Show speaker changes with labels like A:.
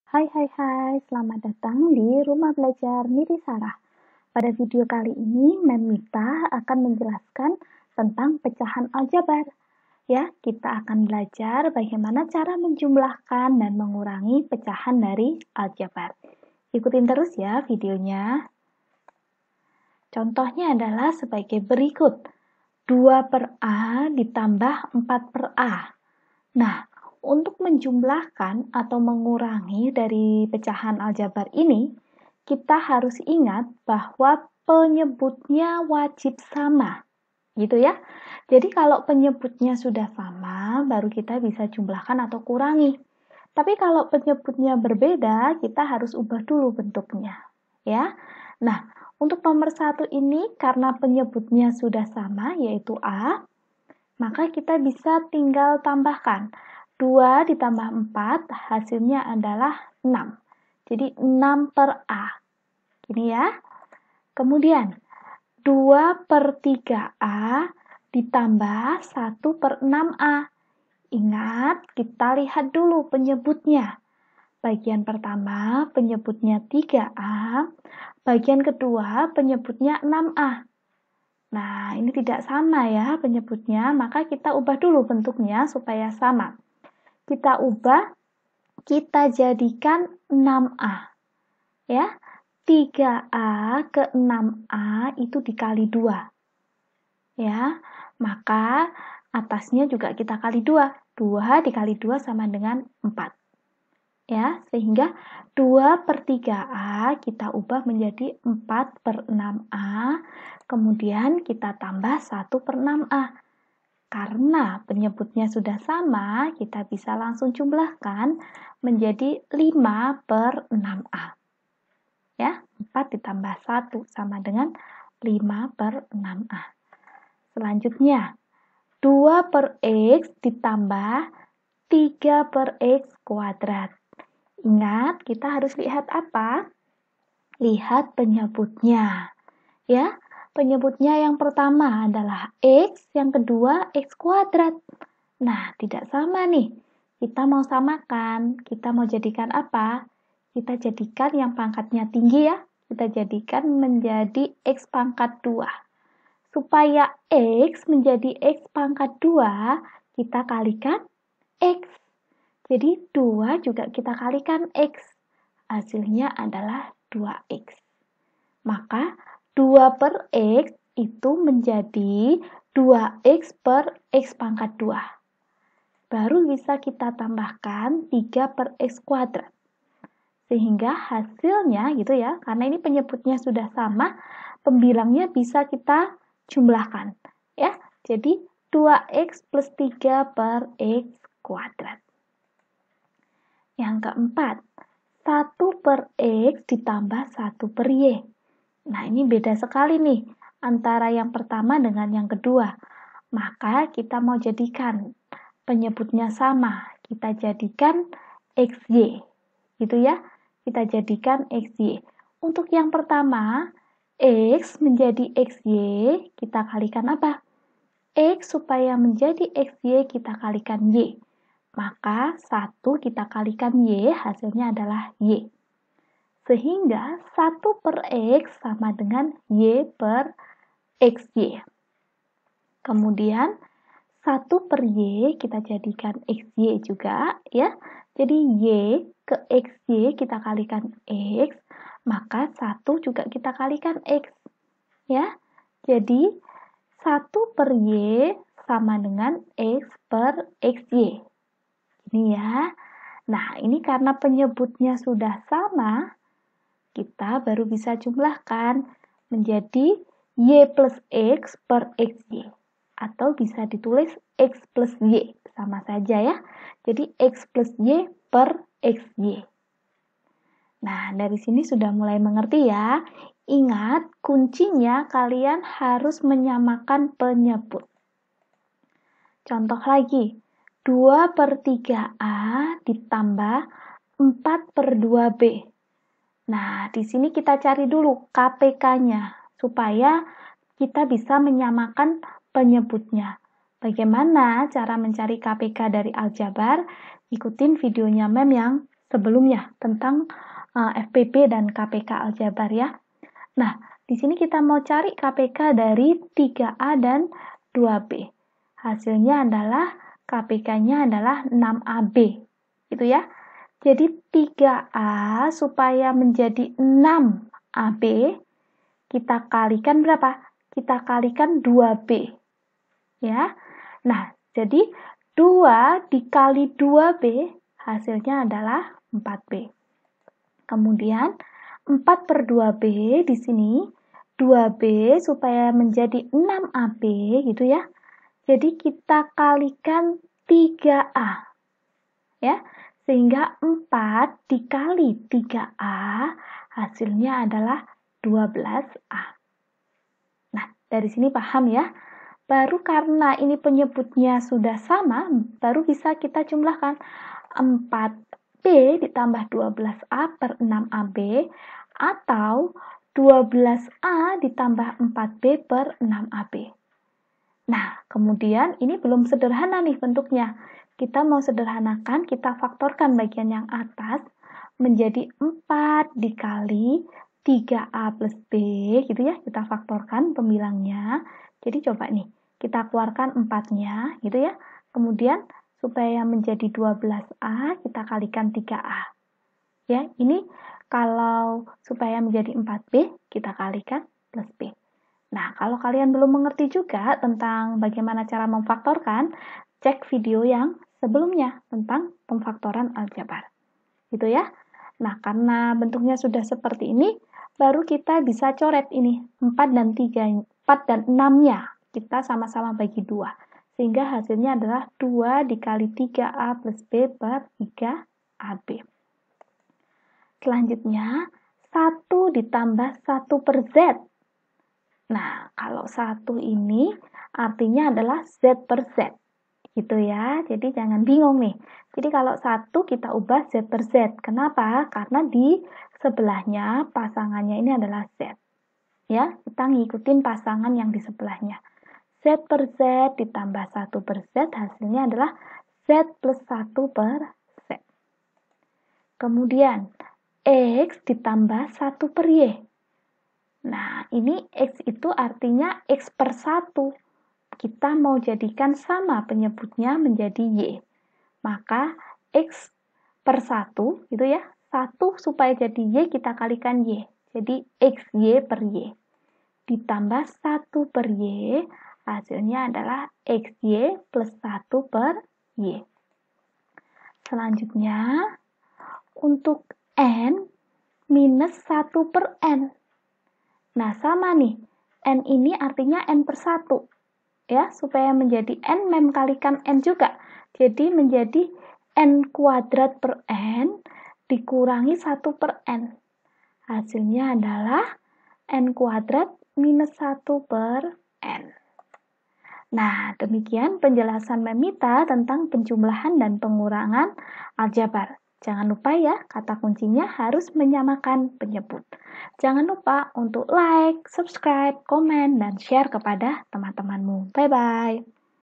A: Hai, selamat datang di Rumah Belajar Niri Sarah. Pada video kali ini, Mem Mita akan menjelaskan tentang pecahan aljabar. Ya, kita akan belajar bagaimana cara menjumlahkan dan mengurangi pecahan dari aljabar. Ikutin terus ya videonya. Contohnya adalah sebagai berikut. 2 per A ditambah 4 per A. Nah, untuk menjumlahkan atau mengurangi dari pecahan aljabar ini, kita harus ingat bahwa penyebutnya wajib sama. Gitu ya. Jadi kalau penyebutnya sudah sama, baru kita bisa jumlahkan atau kurangi. Tapi kalau penyebutnya berbeda, kita harus ubah dulu bentuknya. Ya. Nah, untuk nomor 1 ini karena penyebutnya sudah sama, yaitu A, maka kita bisa tinggal tambahkan 2 ditambah 4 hasilnya adalah 6. Jadi 6 per A. Ini ya. Kemudian 2 per 3A ditambah 1 per 6A. Ingat, kita lihat dulu penyebutnya. Bagian pertama penyebutnya 3A, bagian kedua penyebutnya 6A. Nah, ini tidak sama ya penyebutnya, maka kita ubah dulu bentuknya supaya sama. Kita ubah, kita jadikan 6A. Ya, 3A ke 6A itu dikali 2. Ya, maka atasnya juga kita kali 2. 2 dikali 2 sama dengan 4. Ya, sehingga 2 per 3A kita ubah menjadi 4 per 6A, kemudian kita tambah 1 per 6A. Karena penyebutnya sudah sama, kita bisa langsung jumlahkan menjadi 5 per 6A. Ya, 4 ditambah 1 sama dengan 5 per 6A. Selanjutnya, 2 per X ditambah 3 per X kuadrat. Ingat, kita harus lihat apa? Lihat penyebutnya. Ya, penyebutnya yang pertama adalah X, yang kedua X kuadrat. Nah, tidak sama nih. Kita mau samakan, kita mau jadikan apa? Kita jadikan yang pangkatnya tinggi ya. Kita jadikan menjadi X pangkat 2. Supaya X menjadi X pangkat 2, kita kalikan X. Jadi 2 juga kita kalikan X. Hasilnya adalah 2X. Maka 2 per X itu menjadi 2X per X pangkat 2. Baru bisa kita tambahkan 3 per X kuadrat. Sehingga hasilnya gitu ya, karena ini penyebutnya sudah sama, pembilangnya bisa kita jumlahkan. Ya, jadi 2X plus 3 per X kuadrat. Yang keempat, 1 per X ditambah 1 per Y. Nah, ini beda sekali nih antara yang pertama dengan yang kedua. Maka kita mau jadikan penyebutnya sama. Kita jadikan XY. Gitu ya. Kita jadikan XY. Untuk yang pertama, X menjadi XY, kita kalikan apa? X supaya menjadi XY kita kalikan Y. Maka 1 kita kalikan Y, hasilnya adalah Y. Sehingga 1 per X sama dengan Y per XY. Kemudian 1 per Y kita jadikan XY juga ya. Jadi Y ke XY kita kalikan X, maka 1 juga kita kalikan X. Ya. Jadi 1 per Y sama dengan X per XY. Ini ya. Nah, ini karena penyebutnya sudah sama, kita baru bisa jumlahkan menjadi Y plus X per XY. Atau bisa ditulis X plus Y. Sama saja ya. Jadi X plus Y per XY. Nah, dari sini sudah mulai mengerti ya. Ingat, kuncinya kalian harus menyamakan penyebut. Contoh lagi. 2 per 3A ditambah 4 per 2B. Nah, di sini kita cari dulu KPK-nya, supaya kita bisa menyamakan penyebutnya. Bagaimana cara mencari KPK dari aljabar? Ikutin videonya Mem yang sebelumnya tentang FPB dan KPK aljabar ya. Nah, di sini kita mau cari KPK dari 3A dan 2B. Hasilnya adalah KPK-nya adalah 6AB. Gitu ya. Jadi 3A supaya menjadi 6AB, kita kalikan berapa? Kita kalikan 2B. Ya. Nah, jadi 2 dikali 2B hasilnya adalah 4B. Kemudian 4/2B di sini 2B supaya menjadi 6AB gitu ya. Jadi kita kalikan 3A. Ya. Sehingga 4 dikali 3A hasilnya adalah 12A. Nah, dari sini paham ya. Baru karena ini penyebutnya sudah sama, baru bisa kita jumlahkan 4B ditambah 12A per 6AB atau 12A ditambah 4B per 6AB. Nah, kemudian ini belum sederhana nih bentuknya. Kita mau sederhanakan, kita faktorkan bagian yang atas menjadi 4 dikali 3A plus B, gitu ya. Kita faktorkan pembilangnya. Jadi coba nih, kita keluarkan 4-nya, gitu ya. Kemudian supaya menjadi 12A, kita kalikan 3A. Ya, ini kalau supaya menjadi 4B, kita kalikan plus B. Nah, kalau kalian belum mengerti juga tentang bagaimana cara memfaktorkan, cek video yang sebelumnya tentang pemfaktoran aljabar. Gitu ya. Nah, karena bentuknya sudah seperti ini, baru kita bisa coret ini 4 dan 6-nya. Kita sama-sama bagi 2. Sehingga hasilnya adalah 2 dikali 3A plus B per 3AB. Selanjutnya, 1 ditambah 1 per Z. Nah, kalau 1 ini artinya adalah Z per Z. Gitu ya, jadi jangan bingung nih. Jadi kalau 1 kita ubah Z per Z. Kenapa? Karena di sebelahnya pasangannya ini adalah Z. Ya, kita ngikutin pasangan yang di sebelahnya. Z per Z ditambah 1 per Z hasilnya adalah Z plus 1 per Z. Kemudian, X ditambah 1 per Y. Nah, ini X itu artinya X per 1. Kita mau jadikan sama penyebutnya menjadi Y. Maka X per 1, gitu ya. 1 supaya jadi Y kita kalikan Y. Jadi XY per Y. Ditambah 1 per Y, hasilnya adalah XY plus 1 per Y. Selanjutnya, untuk N minus 1 per N. Nah, sama nih. N ini artinya N per 1. Ya, supaya menjadi N mem kalikan N juga. Jadi menjadi N kuadrat per N dikurangi 1 per N. Hasilnya adalah N kuadrat minus 1 per N. Nah, demikian penjelasan Memita tentang penjumlahan dan pengurangan aljabar. Jangan lupa ya, kata kuncinya harus menyamakan penyebut. Jangan lupa untuk like, subscribe, komen, dan share kepada teman-temanmu. Bye-bye.